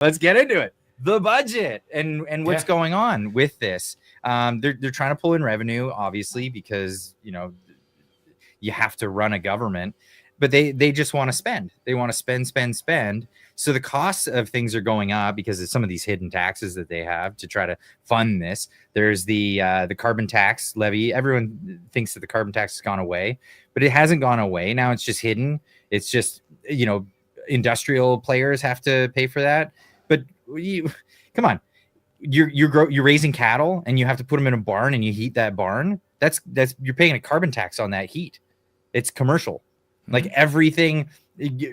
let's get into it. The budget and what's going on with this. They're trying to pull in revenue, obviously, because you have to run a government, but they just want to spend. They want to spend. So the costs of things are going up because of some of these hidden taxes that they have to try to fund this. There's the carbon tax levy. Everyone thinks that the carbon tax has gone away, but it hasn't gone away. Now it's just hidden. It's just, industrial players have to pay for that. But come on, you're raising cattle and you have to put them in a barn and you heat that barn. That's you're paying a carbon tax on that heat. It's commercial, like everything,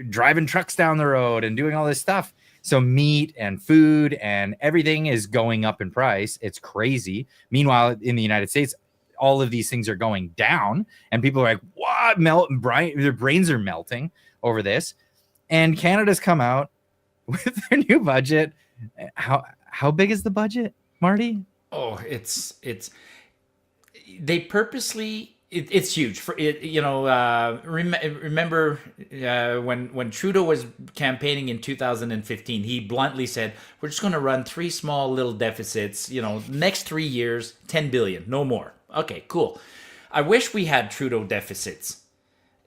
driving trucks down the road and doing all this stuff. So meat and food and everything is going up in price. It's crazy. Meanwhile, in the United States, all of these things are going down and people are like, what? Their brains are melting over this. And Canada's come out with their new budget. How big is the budget, Marty? Oh, they purposely. It's huge. For it, remember when Trudeau was campaigning in 2015, he bluntly said, "We're just going to run 3 small little deficits. Next 3 years, 10 billion, no more." Okay, cool. I wish we had Trudeau deficits.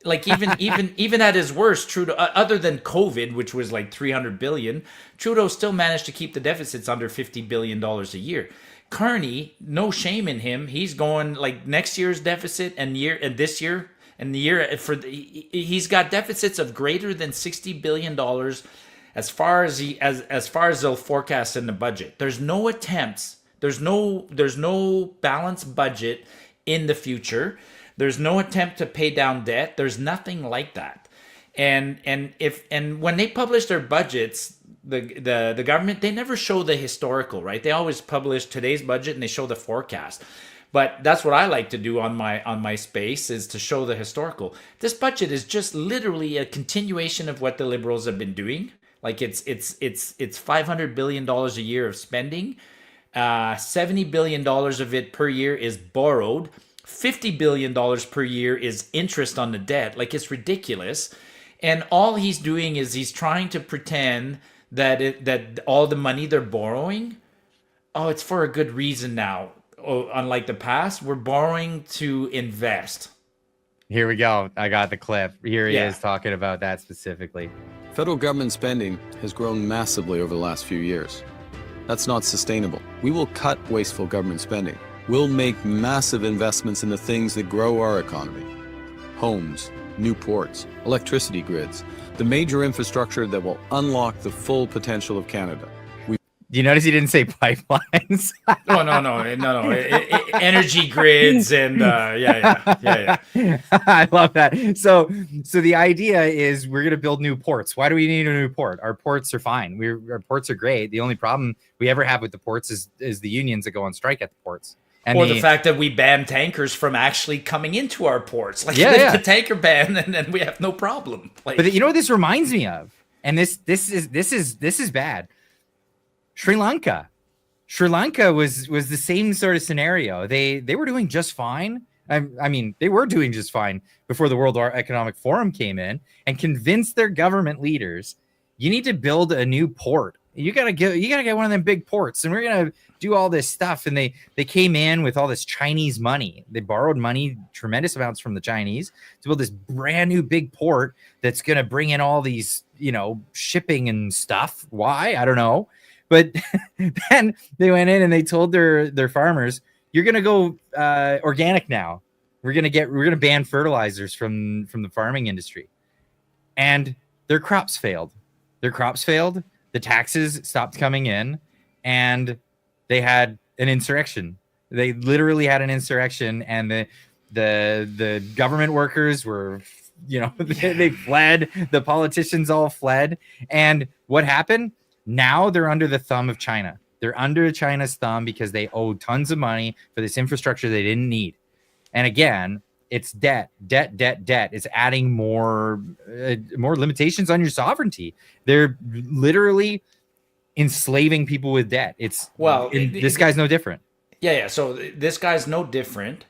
Like even at his worst, Trudeau, other than COVID, which was like 300 billion, Trudeau still managed to keep the deficits under $50 billion a year. Carney, no shame in him. He's going like next year's deficit and this year and the year he's got deficits of greater than $60 billion as far as they'll forecast in the budget. There's no attempts. There's no balanced budget in the future. There's no attempt to pay down debt. There's nothing like that. And when they publish their budgets, the government, they never show the historical, right? They always publish today's budget and they show the forecast. But that's what I like to do on my space, is to show the historical. This budget is just literally a continuation of what the Liberals have been doing. Like it's $500 billion a year of spending. $70 billion of it per year is borrowed. $50 billion per year is interest on the debt. Like, it's ridiculous. And all he's doing is he's trying to pretend that all the money they're borrowing, it's for a good reason now. Unlike the past, we're borrowing to invest. Here we go. I got the clip. Here he is talking about that specifically. Federal government spending has grown massively over the last few years. That's not sustainable. We will cut wasteful government spending. We'll make massive investments in the things that grow our economy. Homes, new ports, electricity grids, the major infrastructure that will unlock the full potential of Canada. Do you notice he didn't say pipelines? No. Energy grids and yeah. I love that. So the idea is we're going to build new ports. Why do we need a new port? Our ports are fine. Our ports are great. The only problem we ever have with the ports is the unions that go on strike at the ports. Or the fact that we ban tankers from actually coming into our ports. Like, the tanker ban, and then we have no problem. Like, but you know what this reminds me of? And this is bad. Sri Lanka was the same sort of scenario. They were doing just fine. I mean, they were doing just fine before the World Economic Forum came in and convinced their government leaders, you need to build a new port. You gotta get one of them big ports, and we're gonna do all this stuff. And they came in with all this Chinese money. They borrowed money, tremendous amounts from the Chinese, to build this brand new big port that's gonna bring in all these, shipping and stuff. Why? I don't know. But then they went in and they told their farmers, you're going to go organic now. We're going to ban fertilizers from the farming industry. And their crops failed. The taxes stopped coming in, and they had an insurrection. They literally had an insurrection, and the government workers were, they fled. The politicians all fled. And what happened? Now they're under the thumb of China. They're under China's thumb because they owe tons of money for this infrastructure they didn't need. And again, it's debt. It's adding more limitations on your sovereignty. They're literally enslaving people with debt. This guy's no different. Yeah. So this guy's no different.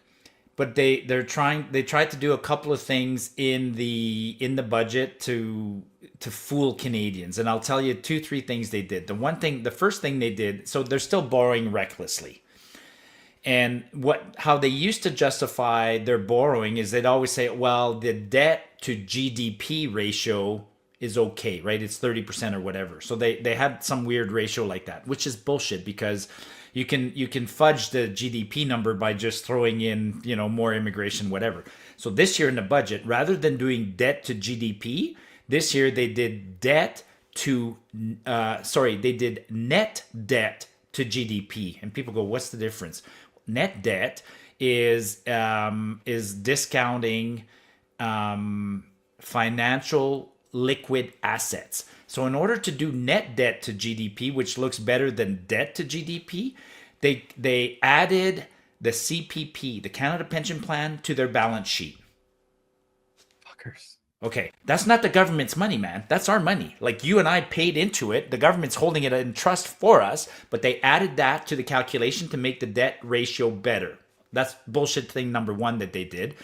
but they tried to do a couple of things in the budget to fool Canadians, and I'll tell you 2-3 things they did. The first thing they did, so they're still borrowing recklessly. And how they used to justify their borrowing is they'd always say, well, the debt to GDP ratio is okay, right? It's 30% or whatever. So they had some weird ratio like that, which is bullshit, because you can fudge the GDP number by just throwing in, more immigration, whatever. So this year in the budget, rather than doing debt to GDP, this year they did they did net debt to GDP. And people go, what's the difference? Net debt is discounting financial liquid assets. So in order to do net debt to GDP, which looks better than debt to GDP, they added the CPP, the Canada Pension Plan, to their balance sheet. Fuckers. Okay, that's not the government's money, man. That's our money. Like, you and I paid into it. The government's holding it in trust for us, but they added that to the calculation to make the debt ratio better. That's bullshit thing number one that they did.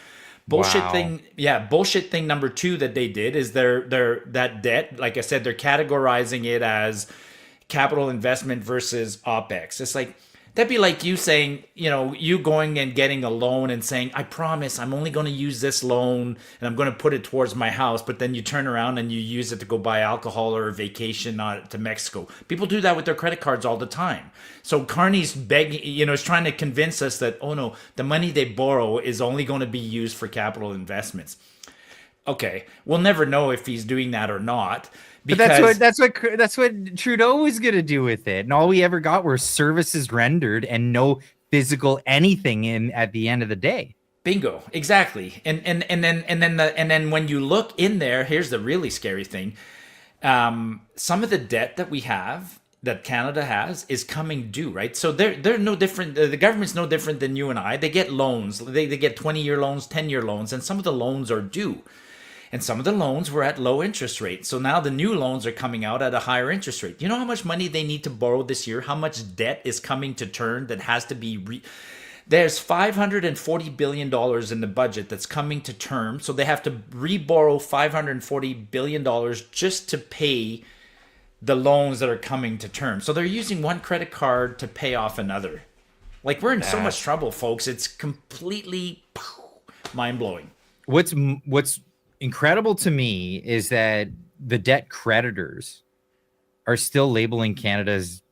Bullshit thing number two that they did is that debt, like I said, they're categorizing it as capital investment versus OPEX. It's like, that'd be like you saying, you going and getting a loan and saying, I promise I'm only going to use this loan and I'm going to put it towards my house. But then you turn around and you use it to go buy alcohol or a vacation to Mexico. People do that with their credit cards all the time. So Carney's begging, is trying to convince us that, oh no, the money they borrow is only going to be used for capital investments. Okay, we'll never know if he's doing that or not. But that's what Trudeau was gonna do with it, and all we ever got were services rendered and no physical anything at the end of the day. Bingo, exactly. And then when you look in there, here's the really scary thing. Some of the debt that we have, that Canada has, is coming due, right? So they're no different. The government's no different than you and I. They get loans. They get 20-year loans, 10-year loans, and some of the loans are due. And some of the loans were at low interest rates. So now the new loans are coming out at a higher interest rate. You know how much money they need to borrow this year? How much debt is coming to term that has to be... There's $540 billion in the budget that's coming to term. So they have to re-borrow $540 billion just to pay the loans that are coming to term. So they're using one credit card to pay off another. Like, we're in so much trouble, folks. It's completely mind-blowing. What's incredible to me is that the debt creditors are still labeling Canada's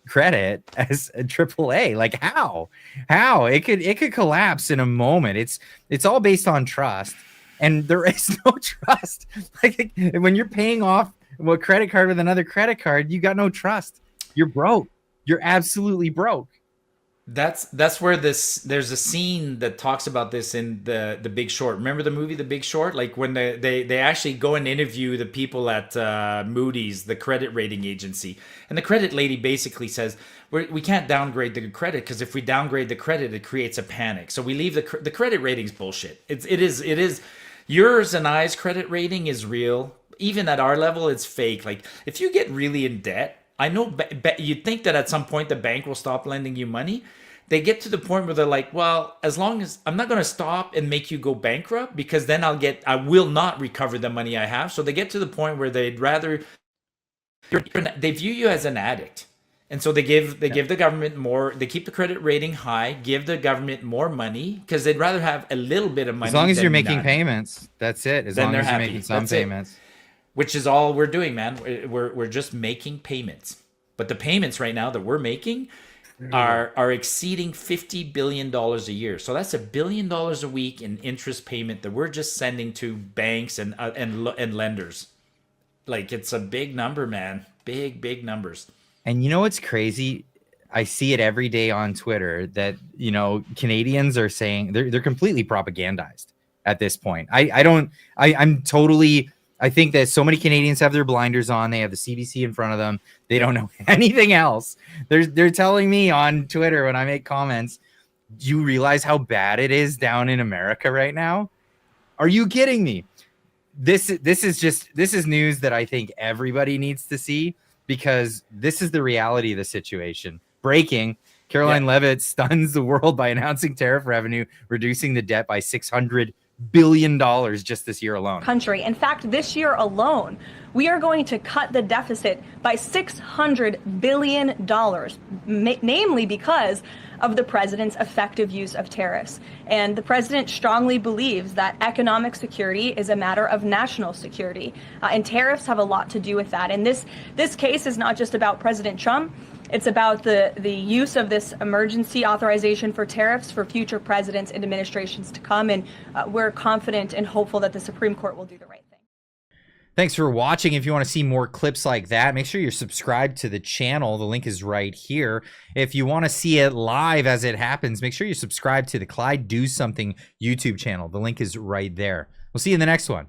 credit as a AAA. Like, how it could collapse in a moment. It's all based on trust, and there is no trust. Like, when you're paying off a credit card with another credit card, you got no trust. You're broke. You're absolutely broke. That's where there's a scene that talks about this in the Big Short. Remember the movie The Big Short? Like, when they actually go and interview the people at Moody's, the credit rating agency, and the credit lady basically says, we can't downgrade the credit, because if we downgrade the credit, it creates a panic. So we leave the credit ratings bullshit. It is yours and I's credit rating is real. Even at our level, it's fake. Like, if you get really in debt, I know you'd think that at some point the bank will stop lending you money. They get to the point where they're like, well, as long as I'm not going to stop and make you go bankrupt, because then I will not recover the money I have. So they get to the point where they view you as an addict. And so they give the government more, they keep the credit rating high, give the government more money, because they'd rather have a little bit of money. As long as you're making payments, that's it. As long as you're making some payments. Which is all we're doing, man. We're just making payments. But the payments right now that we're making are exceeding $50 billion a year. So that's $1 billion a week in interest payment that we're just sending to banks and lenders. Like, it's a big number, man. Big numbers. And you know what's crazy? I see it every day on Twitter that, Canadians are saying they're completely propagandized at this point. I think that so many Canadians have their blinders on. They have the CBC in front of them. They don't know anything else. They're telling me on Twitter when I make comments, do you realize how bad it is down in America right now? Are you kidding me? This is news that I think everybody needs to see, because this is the reality of the situation. Breaking: Caroline Leavitt stuns the world by announcing tariff revenue, reducing the debt by $600 billion just this year alone. Country. In fact, this year alone, we are going to cut the deficit by $600 billion, namely because of the president's effective use of tariffs. And the president strongly believes that economic security is a matter of national security, and tariffs have a lot to do with that. And this case is not just about President Trump. It's about the use of this emergency authorization for tariffs for future presidents and administrations to come. And we're confident and hopeful that the Supreme Court will do the right thing. Thanks for watching. If you want to see more clips like that, make sure you're subscribed to the channel. The link is right here. If you want to see it live as it happens, make sure you're subscribed to the Clyde Do Something YouTube channel. The link is right there. We'll see you in the next one.